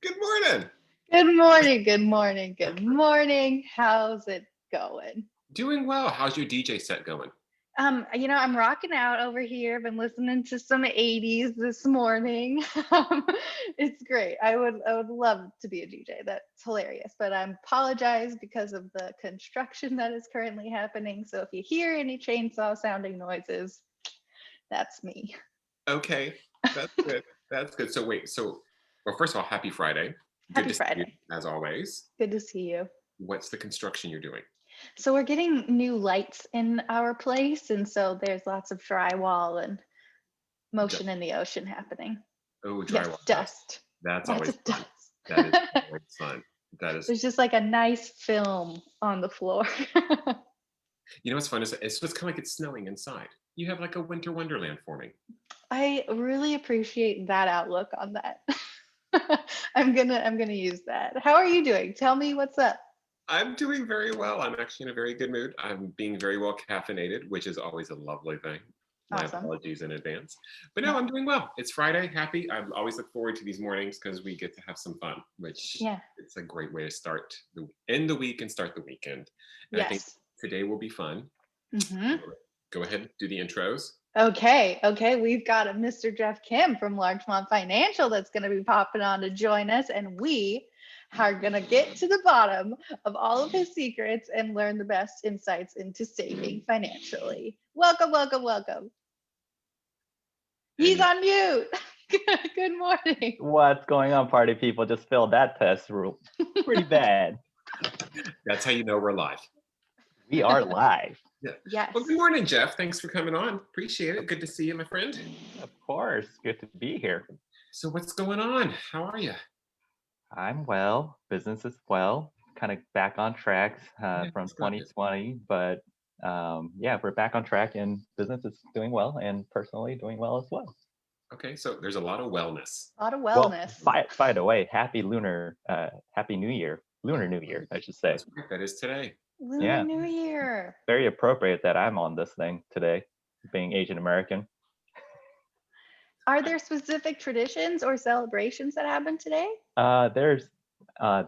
Good morning. Good morning, good morning, good morning. How's it going? Doing well. How's your DJ set going? I'm rocking out over here. Been listening to some 80s this morning. It's great. I would love to be a DJ. That's hilarious. But I apologize because of the construction that is currently happening. So if you hear any chainsaw sounding noises, that's me. Okay, that's good. That's good. Well, first of all, happy Friday. Good Happy to see you, Friday. as always. Good to see you. What's the construction you're doing? So we're getting new lights in our place, and so there's lots of drywall and Du- motion in the ocean happening. Oh, Yes, drywall dust. dust. That's Lots always of fun. dust. That is always fun. That is, There's just like a nice film on the floor. you know what's fun is it's kind of like it's snowing inside. You have like a winter wonderland forming. I really appreciate that outlook on that. I'm gonna use that. How are you doing? Tell me what's up. I'm doing very well. I'm actually in a very good mood. I'm being very well caffeinated, which is always a lovely thing. My Awesome. apologies in advance. But no, Yeah. I'm doing well. It's Friday, happy. I always look forward to these mornings because we get to have some fun, which Yeah. it's a great way to end the week and start the weekend. And I think Yes. today will be fun. hmm Go ahead and do the intros. Okay. We've got a Mr. Jeff Kim from Larchmont Financial that's going to be popping on to join us, and we are going to get to the bottom of all of his secrets and learn the best insights into saving financially. Welcome, welcome, welcome. He's And on mute. Good morning. What's going on, party people? Just failed that test rule. Pretty bad. that's how you know we're live. We are live. Yeah. Yes. Well, good morning, Jeff. Thanks for coming on. Appreciate it. Good to see you, my friend. Of course. Good to be here. So what's going on? How are you? I'm well. Business is well. Kind of back on track Yeah, from it's not good. 2020. But yeah, we're back on track and business is doing well and personally doing well as well. Okay, so there's a lot of wellness. A lot of Well, wellness. by the way, happy Happy New Year. Lunar New Year, I should say. That's right. That is today. Lunar Yeah. New Year. Very appropriate that I'm on this thing today, being Asian American. Are there specific traditions or celebrations that happen today? There's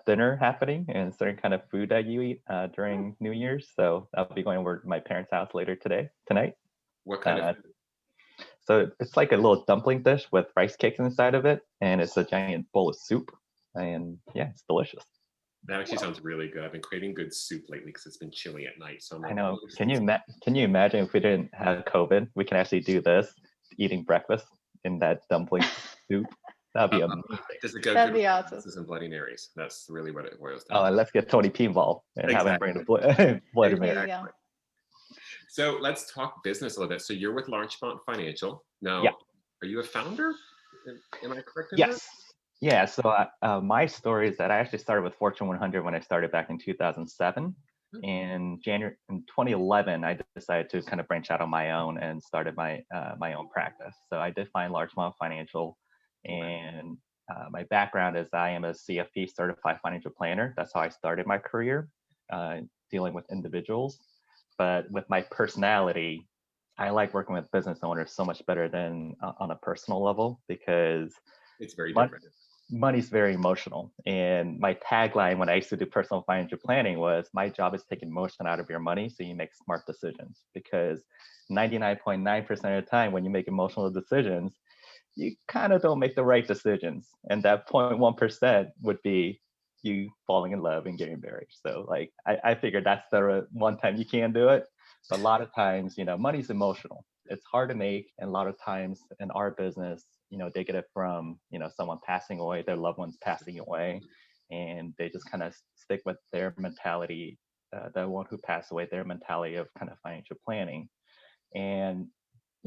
dinner happening and certain kind of food that you eat during New Year's. So I'll be going over to my parents' house later tonight. What kind Uh, of so it's like a little dumpling dish with rice cakes inside of it, and it's a giant bowl of soup. And yeah, it's delicious. that actually sounds really good. I've been craving good soup lately because it's been chilly at night. So I'm I like, know. oh, Can you imagine if we didn't have COVID, we can actually do this, eating breakfast in that dumpling soup? That'd be amazing. does it go That'd good be with awesome. sauces and Bloody Marys? That's really what it boils Oh, down and let's get Tony P involved and have him bring the Bloody There Mary. you go. to. So let's talk business a little bit. So you're with Larchmont Financial. Now, Yeah. are you a founder? Am I correct in Yes. Yeah. So my story is that I actually started with Fortune 100 when I started back in 2007. In 2011, I decided to kind of branch out on my own and started my own practice. So I did find Larchmont Financial, and my background is I am a CFP certified financial planner. That's how I started my career, dealing with individuals. But with my personality, I like working with business owners so much better than on a personal level because It's very mon- different. money's very emotional. And my tagline when I used to do personal financial planning was, my job is taking emotion out of your money so you make smart decisions. Because 99.9% of the time when you make emotional decisions, you kind of don't make the right decisions. And that 0.1% would be you falling in love and getting married. So like I figured that's the one time you can do it. But a lot of times, money's emotional. It's hard to make. And a lot of times in our business, they get it from, someone passing away, their loved ones passing away, and they just kind of stick with their mentality, the one who passed away, their mentality of kind of financial planning. And,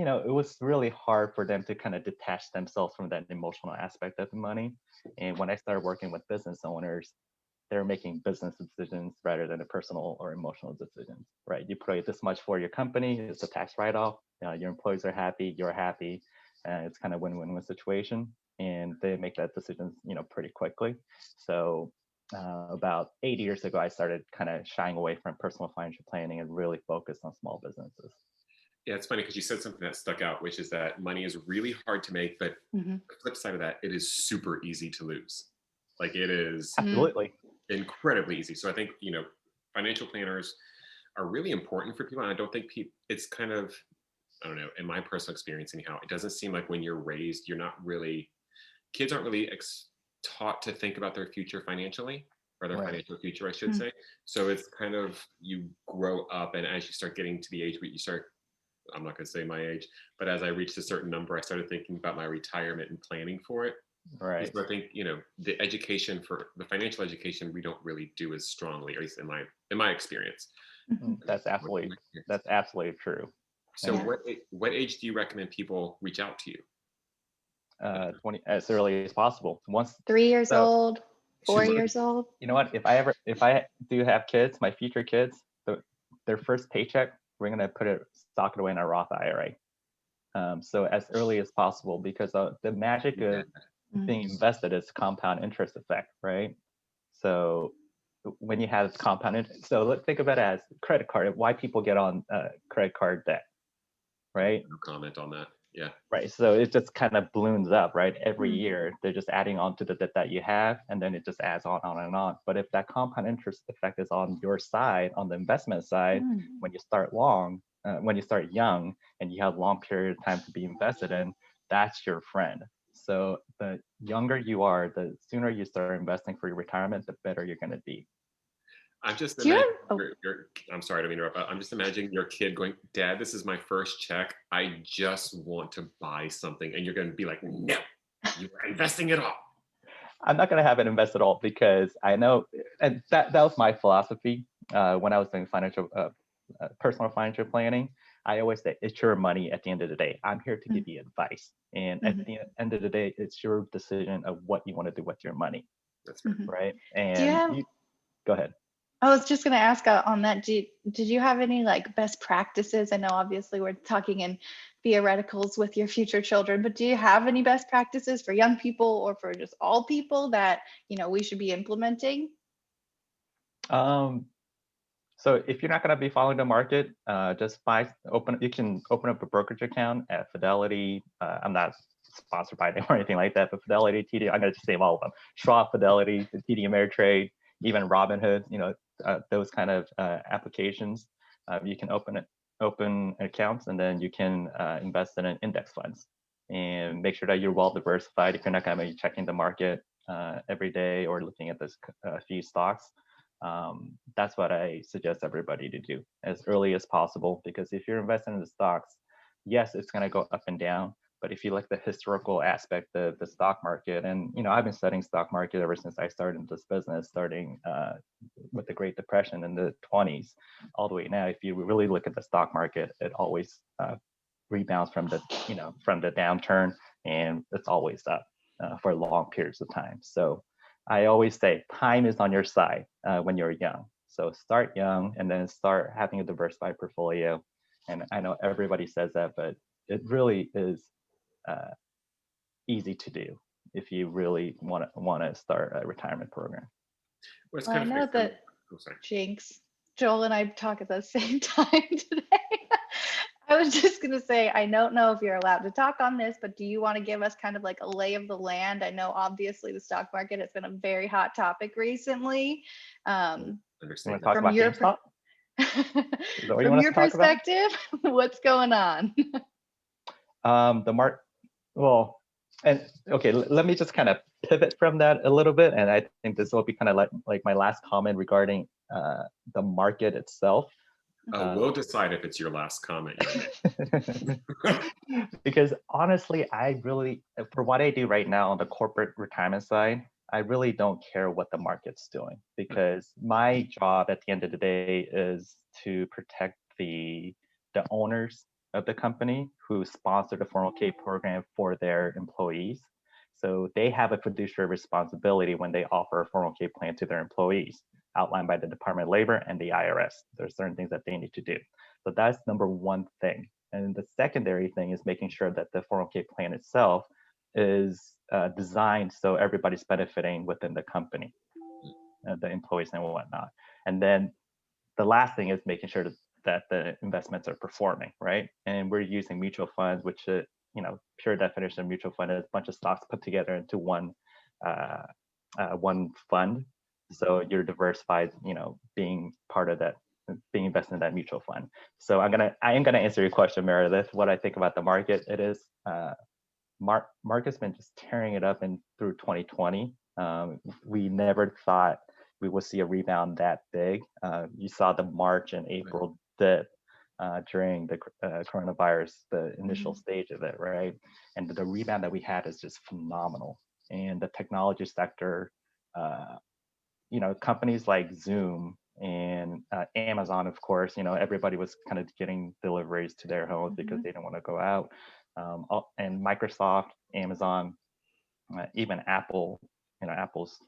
it was really hard for them to kind of detach themselves from that emotional aspect of the money. And when I started working with business owners, they're making business decisions rather than a personal or emotional decisions, right? You pay this much for your company, it's a tax write-off, your employees are happy, you're happy, and it's kind of win-win situation. And they make that decision, pretty quickly. So about 8 years ago, I started kind of shying away from personal financial planning and really focused on small businesses. Yeah, it's funny because you said something that stuck out, which is that money is really hard to make, but Mhm. the flip side of that, it is super easy to lose. Like it is Absolutely. incredibly easy. So I think, financial planners are really important for people. And I don't think it's kind of, I don't know, in my personal experience anyhow, it doesn't seem like when you're raised, kids aren't really taught to think about their future financially, or their Right. financial future, I should say. So it's kind of, you grow up, and as you start getting to the age where you start, I'm not going to say my age, but as I reached a certain number, I started thinking about my retirement and planning for it. Right. So I think, the financial education, we don't really do as strongly, at least in my experience. That's absolutely true. So Yeah. what age do you recommend people reach out to you? 20 as early as possible. 3 years So- old, 4 years old. You know what? If I do have kids, my future kids, their first paycheck, we're gonna stock it away in a Roth IRA. So as early as possible, because the magic of being invested is compound interest effect, right? So when you have compound interest, so let's think of it as credit card. Why people get on credit card debt, right? No comment on that. Yeah. Right. So it just kind of balloons up, right? Every year, they're just adding on to the debt that you have, and then it just adds on and on. But if that compound interest effect is on your side, on the investment side, when you start young, and you have long period of time to be invested in, that's your friend. So the younger you are, the sooner you start investing for your retirement, the better you're going to be. I'm just Do you imagining I'm sorry to interrupt. I'm just imagining your kid going, "Dad, this is my first check. I just want to buy something," and you're going to be like, "No, you are investing it all." I'm not going to have it invested all, because I know, and that was my philosophy when I was doing personal financial planning. I always say, it's your money at the end of the day. I'm here to give you advice. And at the end of the day, it's your decision of what you want to do with your money. That's fair. Right. And go ahead. I was just going to ask on that. Did you have any like best practices? I know obviously we're talking in theoreticals with your future children, but do you have any best practices for young people or for just all people that, we should be implementing? So if you're not going to be following the market, you can open up a brokerage account at Fidelity. I'm not sponsored by them or anything like that, but Fidelity, TD, I'm going to just name all of them. Schwab, Fidelity, TD Ameritrade, even Robinhood, those kind of applications. You can open accounts, and then you can invest in index funds, and make sure that you're well diversified. If you're not going to be checking the market every day or looking at this few stocks, that's what I suggest everybody to do as early as possible. Because if you're investing in the stocks, yes, it's going to go up and down. But if you like the historical aspect of the stock market, and I've been studying stock market ever since I started this business, starting with the Great Depression in the 20s, all the way now. If you really look at the stock market, it always rebounds from the downturn, and it's always up for long periods of time. So I always say time is on your side when you're young. So start young, and then start having a diversified portfolio. And I know everybody says that, but it really is easy to do if you really want to start a retirement program. Well, I know that Jinx, Joel and I talk at the same time today. I was just going to say, I don't know if you're allowed to talk on this, but do you want to give us kind of like a lay of the land? I know obviously the stock market has been a very hot topic recently. Understand. From your perspective, what's going on? Let me just kind of pivot from that a little bit, and I think this will be kind of like my last comment regarding the market itself. We'll decide if it's your last comment. Because honestly, for what I do right now on the corporate retirement side, I really don't care what the market's doing, because my job at the end of the day is to protect the owners of the company who sponsor the 401k program for their employees. So they have a fiduciary responsibility when they offer a 401k plan to their employees, outlined by the Department of Labor and the IRS. There's certain things that they need to do. So that's number one thing. And the secondary thing is making sure that the 401k plan itself is designed so everybody's benefiting within the company, the employees and whatnot. And then the last thing is making sure that the investments are performing, right? And we're using mutual funds, which pure definition of mutual fund is a bunch of stocks put together into one one fund. So you're diversified, being part of that, being invested in that mutual fund. So I am gonna answer your question, Meredith. What I think about the market, it is market's been just tearing it up through 2020. We never thought we would see a rebound that big. You saw the March and April dip during the coronavirus, the initial stage of it, right? And the rebound that we had is just phenomenal. And the technology sector, companies like Zoom and Amazon, of course, everybody was kind of getting deliveries to their homes because they didn't want to go out. And Microsoft, Amazon, even Apple, Apple's,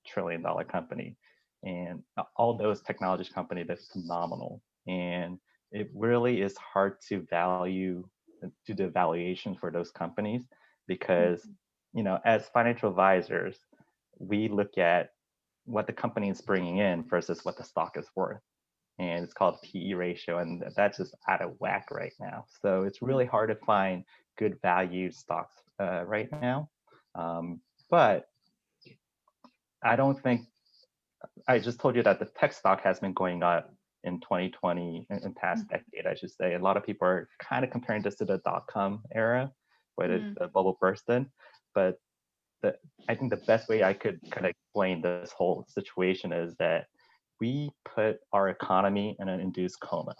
trillion-dollar company, and all those technology companies, that's phenomenal. And it really is hard to do the valuation for those companies because, as financial advisors, we look at what the company is bringing in versus what the stock is worth. And it's called PE ratio, and that's just out of whack right now. So it's really hard to find good value stocks right now. But I don't think, I just told you that the tech stock has been going up in 2020 and past decade, I should say. A lot of people are kind of comparing this to the dot-com era where the bubble burst in. But I think the best way I could kind of explain this whole situation is that we put our economy in an induced coma,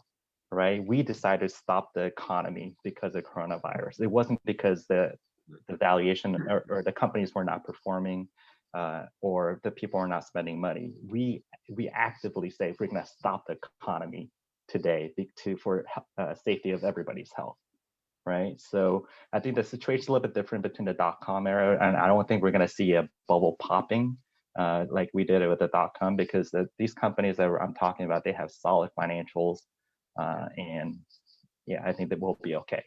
right? We decided to stop the economy because of coronavirus. It wasn't because the valuation or the companies were not performing or the people are not spending money. We actively say we're going to stop the economy today for safety of everybody's health, right? So I think the situation's a little bit different between the dot-com era, and I don't think we're going to see a bubble popping like we did it with the dot-com, because these companies that I'm talking about, they have solid financials, and yeah, I think that we'll be okay.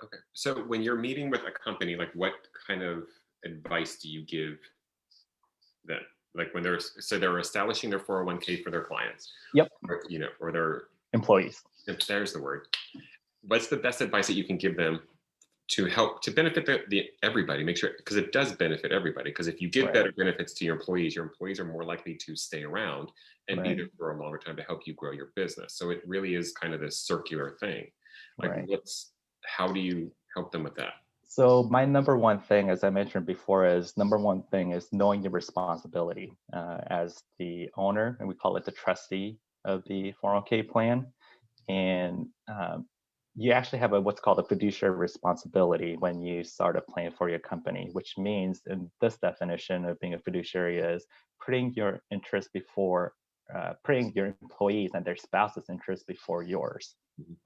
Okay, so when you're meeting with a company, like what kind of advice do you give them? Like when they're establishing their 401k for their clients. Yep. Or their employees. There's the word. What's the best advice that you can give them to help to benefit everybody? Make sure, because it does benefit everybody. Because if you give better benefits to your employees are more likely to stay around and be there for a longer time to help you grow your business. So it really is kind of this circular thing. Like how do you help them with that? So my number one thing, as I mentioned before, is knowing your responsibility as the owner, and we call it the trustee of the 401k plan. And you actually have what's called a fiduciary responsibility when you start a plan for your company, which means, in this definition of being a fiduciary, is putting your interest before, putting your employees and their spouse's interest before yours,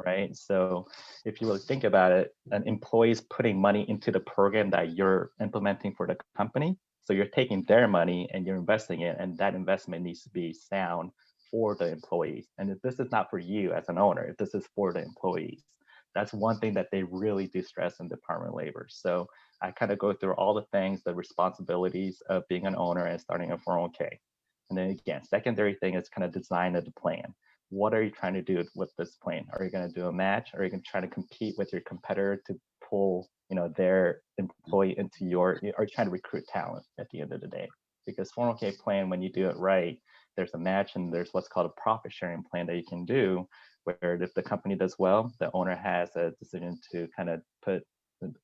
right? So if you really think about it, an employee is putting money into the program that you're implementing for the company. So you're taking their money and you're investing it, and that investment needs to be sound for the employees. And if this is not for you as an owner, if this is for the employees, that's one thing that they really do stress in Department of Labor. So I kind of go through all the things, the responsibilities of being an owner and starting a 401k. And then again, secondary thing is kind of design of the plan. What are you trying to do with this plan? Are you going to do a match? Or are you going to try to compete with your competitor to pull, their employee into are you trying to recruit talent at the end of the day? Because 401k plan, when you do it right, there's a match and there's what's called a profit sharing plan that you can do, where if the company does well, the owner has a decision to kind of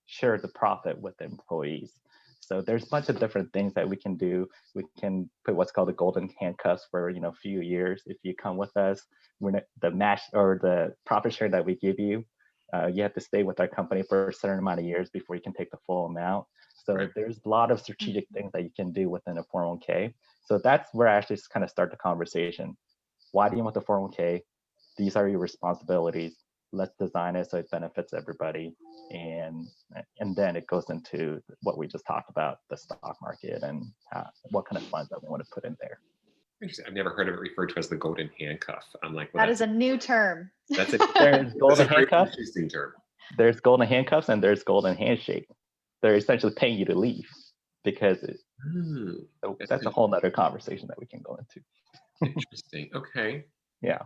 share the profit with the employees. So there's a bunch of different things that we can do. We can put what's called the golden handcuffs for a few years. If you come with us, the match or the profit share that we give you, you have to stay with our company for a certain amount of years before you can take the full amount. So there's a lot of strategic things that you can do within a 401k. So that's where I actually kind of start the conversation. Why do you want the 401k? These are your responsibilities. Let's design it so it benefits everybody. And then it goes into what we just talked about, the stock market and what kind of funds that we want to put in there. I've never heard of it referred to as the golden handcuff. I'm like, well, that is a new term. That's a There's golden handcuffs. Interesting term. There's golden handcuffs and there's golden handshake. They're essentially paying you to leave because that's a whole nother conversation that we can go into. Interesting. Okay. Yeah.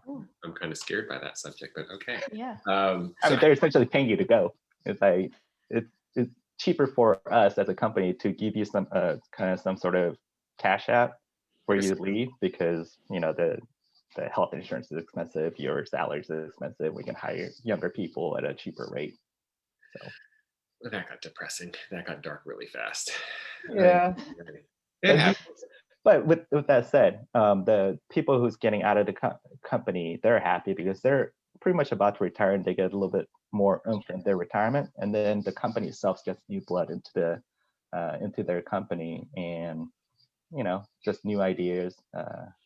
I'm kind of scared by that subject, but okay. Yeah. I mean, they're essentially paying you to go. It's like cheaper for us as a company to give you some kind of some sort of cash app for you to leave, because the health insurance is expensive, your salary is expensive. We can hire younger people at a cheaper rate. So that got depressing. That got dark really fast. yeah. It happens. But with that said, the people who's getting out of the company, they're happy because they're pretty much about to retire and they get a little bit more oomph in their retirement, and then the company itself gets new blood into their company, and just new ideas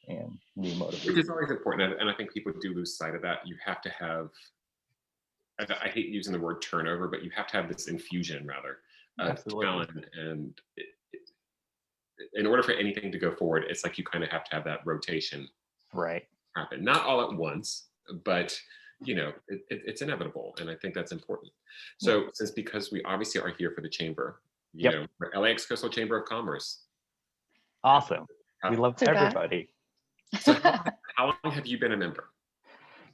and new motivation. Which is always important, and I think people do lose sight of that. You have to have, I hate using the word turnover, but you have to have this infusion rather of talent, and in order for anything to go forward, it's like you kind of have to have that rotation happen. Not all at once, but it's inevitable, and I think that's important. So because we obviously are here for the chamber, for LAX Coastal Chamber of Commerce. Awesome. We love everybody. So how long have you been a member?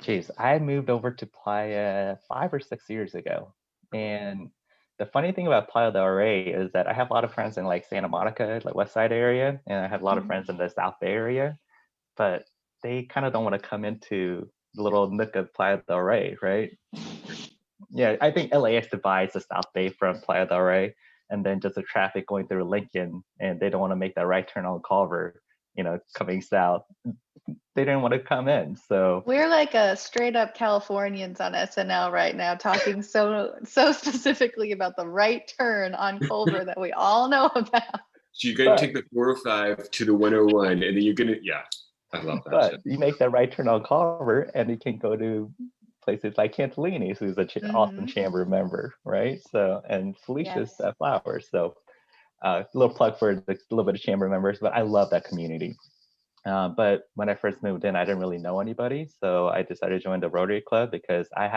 Jeez, I moved over to Playa 5 or 6 years ago. And the funny thing about Playa del Rey is that I have a lot of friends in like Santa Monica, like West Side area, and I have a lot of friends in the South Bay area, but they kind of don't want to come into the little nook of Playa del Rey, right? Yeah, I think LAX divides the South Bay from Playa del Rey, and then just the traffic going through Lincoln, and they don't want to make that right turn on Culver, coming south. They didn't want to come in. So we're like a straight up Californians on SNL right now, talking so specifically about the right turn on Culver that we all know about. So you're going to take the 405 to the 101, and then you're going to, I love that. But you make that right turn on Culver, and you can go to places like Cantillini's, who's an awesome chamber member, right? So, and Felicia's Flowers. So a little plug for a little bit of chamber members, but I love that community. But when I first moved in, I didn't really know anybody. So I decided to join the Rotary Club because I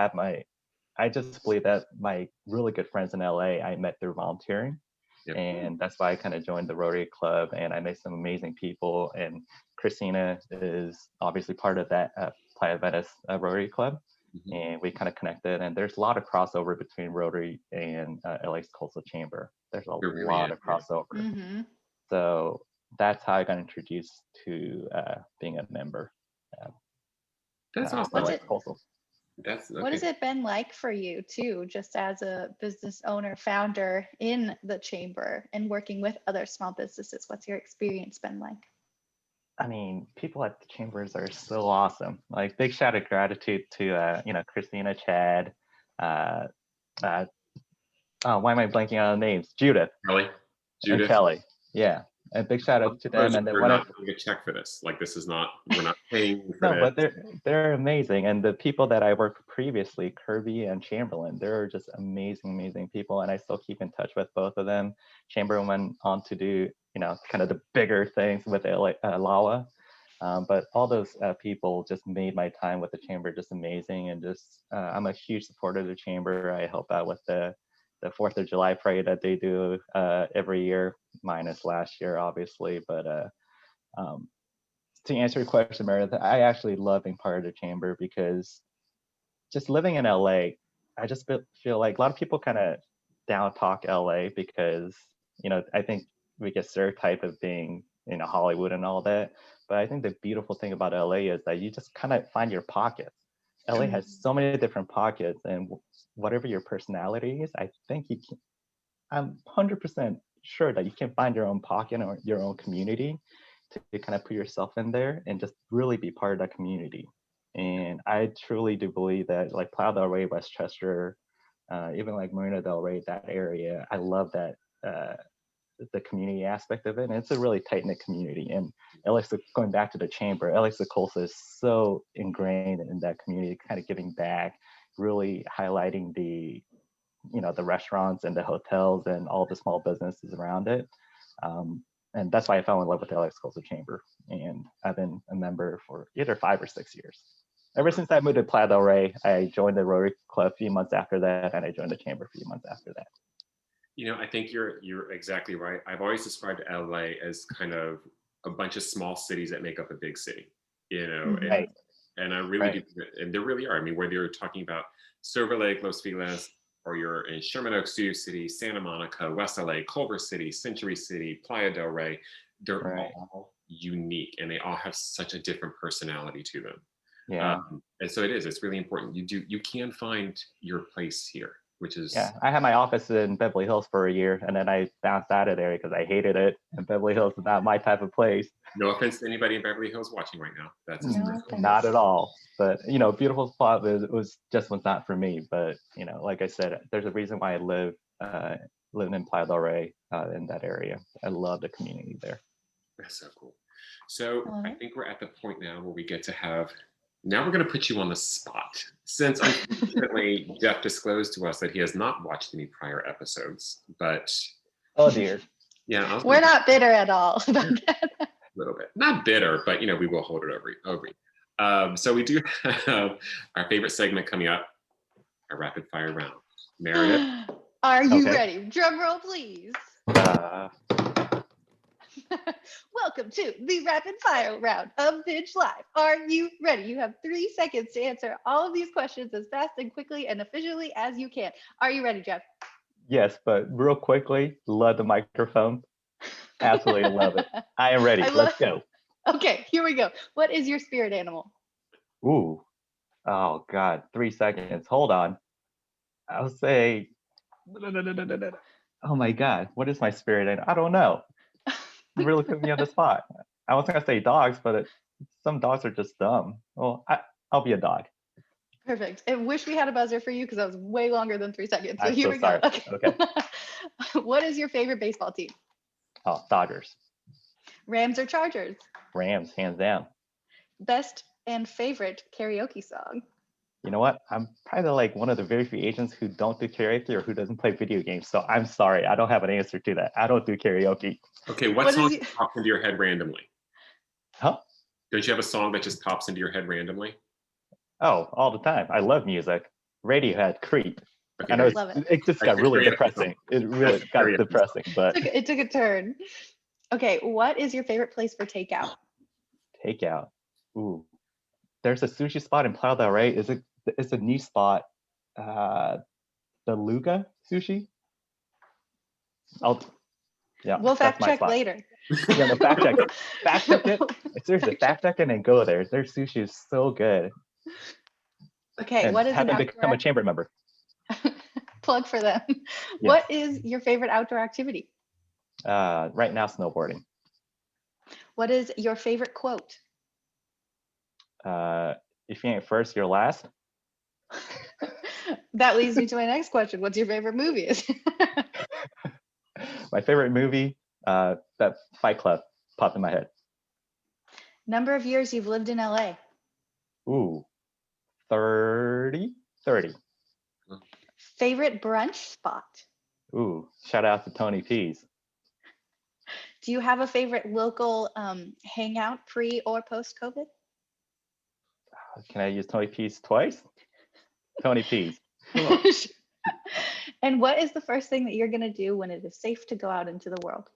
just believe that my really good friends in LA, I met through volunteering. Yep. And that's why I kind of joined the Rotary Club, and I met some amazing people. And Christina is obviously part of that Playa Venice Rotary Club. Mm-hmm. And we kind of connected, and there's a lot of crossover between Rotary and LA's Coastal Chamber. There's a lot of crossover. Mm-hmm. So that's how I got introduced to being a member. That's awesome. What has it been like for you too, just as a business owner, founder in the chamber and working with other small businesses? What's your experience been like? I mean, people at the chambers are so awesome. Like, big shout of gratitude to Christina, Chad, why am I blanking on the names? Judith. And Kelly. Yeah. A big shout out to them. And then we're not getting a check for this. Like, this is not, we're not paying for no, but they're amazing. And the people that I worked with previously, Kirby and Chamberlain, they're just amazing people. And I still keep in touch with both of them. Chamberlain went on to do, kind of the bigger things with LAWA. But all those people just made my time with the chamber just amazing. And just, I'm a huge supporter of the chamber. I help out with the 4th of July parade that they do every year, minus last year, obviously. But to answer your question, Meredith, I actually love being part of the chamber because just living in LA, I just feel like a lot of people kind of down talk LA because, I think we get stereotyped of being, Hollywood and all that. But I think the beautiful thing about LA is that you just kind of find your pockets. LA has so many different pockets, and whatever your personality is, I think I'm 100% sure that you can find your own pocket or your own community to kind of put yourself in there and just really be part of that community. And I truly do believe that, like Playa del Rey, Westchester, even like Marina del Rey, that area, I love that the community aspect of it, and it's a really tight-knit community. And LAX, going back to the chamber, LAX Coastal is so ingrained in that community, kind of giving back, really highlighting the restaurants and the hotels and all the small businesses around it. And that's why I fell in love with the LAX Coastal Chamber, and I've been a member for either 5 or 6 years. Ever since I moved to Playa del Rey, I joined the Rotary Club a few months after that, and I joined the chamber a few months after that. I think you're exactly right. I've always described LA as kind of a bunch of small cities that make up a big city, and I really do, and there really are. I mean, whether you're talking about Silver Lake, Los Feliz, or you're in Sherman Oaks, Sioux City, Santa Monica, West LA, Culver City, Century City, Playa del Rey, they're Right. all unique and they all have such a different personality to them. Yeah. And so it's really important. You can find your place here, which is Yeah, I had my office in Beverly Hills for a year, and then I bounced out of there because I hated it. And Beverly Hills is not my type of place. no offense to anybody in Beverly Hills watching right now. That's just No offense. Not at all. But beautiful spot was not for me. But like I said, there's a reason why I living in Playa del Rey in that area. I love the community there. That's so cool. So I Mhm. think we're at the point now where we get to have. Now we're going to put you on the spot. Since unfortunately Jeff disclosed to us that he has not watched any prior episodes, but Oh dear. yeah, We're not bitter at all about that. a little bit, not bitter, but we will hold it over you. So we do have our favorite segment coming up, our rapid fire round. Meredith, Are you Okay. ready? Drum roll, please. Welcome to the rapid fire round of Binge Live. Are you ready? You have 3 seconds to answer all of these questions as fast and quickly and efficiently as you can. Are you ready, Jeff? Yes, but real quickly, love the microphone. Absolutely love it. I am ready. Let's go. Okay, here we go. What is your spirit animal? Ooh. Oh God. 3 seconds. Hold on. I'll say. Oh my God. What is my spirit animal? I don't know. You really put me on the spot. I was gonna say dogs, but some dogs are just dumb. Well, I'll be a dog. Perfect. I wish we had a buzzer for you because that was way longer than 3 seconds. So I'm here so we sorry. go. Okay. Okay. What is your favorite baseball team? Oh, Dodgers. Rams or Chargers? Rams, hands down. Best and favorite karaoke song? You know what? I'm probably like one of the very few agents who don't do karaoke or who doesn't play video games. So I'm sorry. I don't have an answer to that. I don't do karaoke. okay, what What song is pops into your head randomly? Huh? Don't you have a song that just pops into your head randomly? Oh, all the time. I love music. Radiohead, Creep. Okay, I know Love it. it just got That's really karaoke depressing. It really That's got karaoke depressing, but It took a turn. Okay, what is your favorite place for takeout? takeout. Ooh. There's a sushi spot in Playa del Rey. It's a new spot. The Luga sushi. Yeah, We'll that's fact my check spot. later. Yeah, no, fact check it. Fact check it. Seriously, fact check it and go there. Their sushi is so good. Okay, And what is have an them become a outdoor chamber member. plug for them? Yes. What is your favorite outdoor activity? Right now, snowboarding. What is your favorite quote? If you ain't first, you're last. That leads me to my next question. What's your favorite movie? My favorite movie, that Fight Club popped in my head. Number of years you've lived in LA? Ooh, 30. Favorite brunch spot? Ooh, shout out to Tony P's. Do you have a favorite local hangout pre or post COVID? Can I use Tony P's twice? Tony P's. And what is the first thing that you're going to do when it is safe to go out into the world?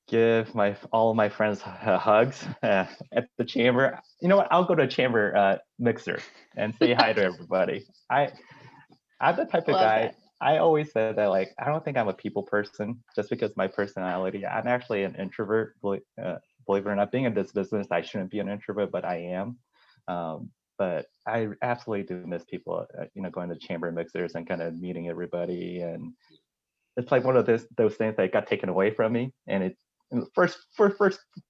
Give all of my friends hugs at the chamber. You know what? I'll go to a chamber mixer and say hi to everybody. I'm the type of Love guy. that. I always said that, like, I don't think I'm a people person just because my personality. I'm actually an introvert. Believe it or not, being in this business, I shouldn't be an introvert, but I am. But I absolutely do miss people, going to chamber mixers and kind of meeting everybody. And it's like one of those things that got taken away from me. And it first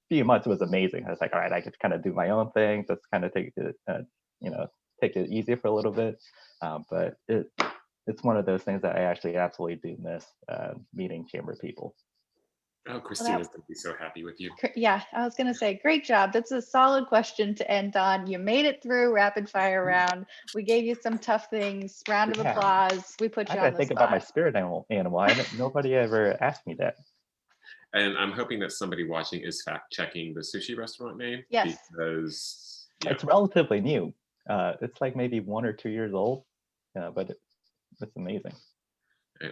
few months, it was amazing. I was like, all right, I could kind of do my own thing, just kind of take it easy for a little bit. But it's one of those things that I actually absolutely do miss, meeting chamber people. Oh, Christina's going to be so happy with you. Yeah, I was going to say, great job. That's a solid question to end on. You made it through rapid fire round. We gave you some tough things. Round of applause. We put you I on gotta the think spot. about my spirit animal. Nobody ever asked me that. And I'm hoping that somebody watching is fact checking the sushi restaurant name. Yes. Because It's relatively new. It's like maybe 1 or 2 years old, but it's amazing.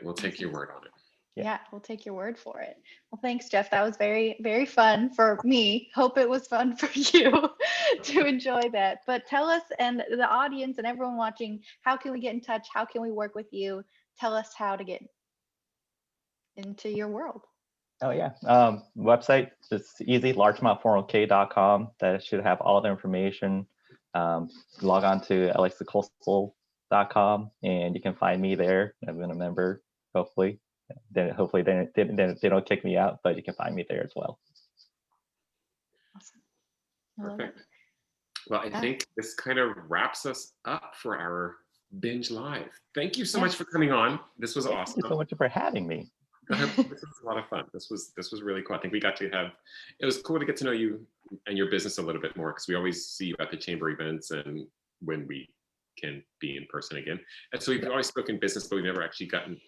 we'll take your word on it. Yeah, we'll take your word for it. Well, thanks, Jeff. That was very, very fun for me. Hope it was fun for you to enjoy that. But tell us and the audience and everyone watching, how can we get in touch? How can we work with you? Tell us how to get into your world. Oh yeah, website, it's easy, larchmont401k.com. That should have all the information. Log on to alexthecoastal.com and you can find me there. I've been a member, hopefully. Hopefully they don't kick me out, but you can find me there as well. Awesome. I love it. Perfect. Well, I think this kind of wraps us up for our Binge Live. Thank you so much for coming on. This was awesome. Thank you so much for having me. This was a lot of fun. This was really cool. I think we got to have, it was cool to get to know you and your business a little bit more, because we always see you at the chamber events and when we can be in person again. And so we've always spoken business, but we've never actually gotten,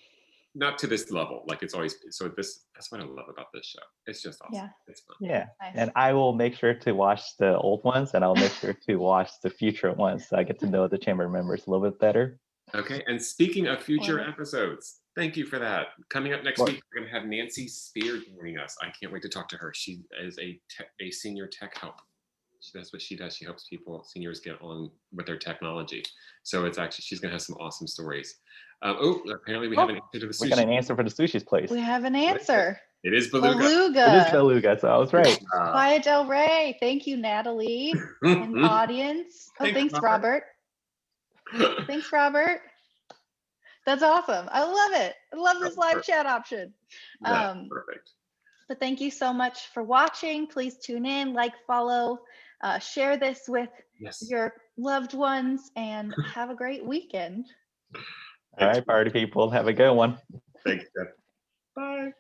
not to this level. Like it's always, so that's what I love about this show. It's just awesome. Yeah. It's fun. Yeah. Nice. And I will make sure to watch the old ones and I'll make sure to watch the future ones so I get to know the chamber members a little bit better. Okay. And speaking of future episodes, thank you for that. Coming up next week, we're going to have Nancy Spear joining us. I can't wait to talk to her. She is a senior tech help. That's what she does. She helps seniors get on with their technology. So it's actually, she's going to have some awesome stories. Apparently we have an answer to the sushi. We got an answer for the sushi's place. We have an answer. It is Beluga. It is Beluga, so I was right. Playa del Rey. Thank you, Natalie. And audience. Oh, thanks, Robert. Thanks, Robert. That's awesome. I love it. I love this live chat option. Perfect. But thank you so much for watching. Please tune in, like, follow, share this with your loved ones, and have a great weekend. All right, party people. Have a good one. Thanks, Jeff. Bye.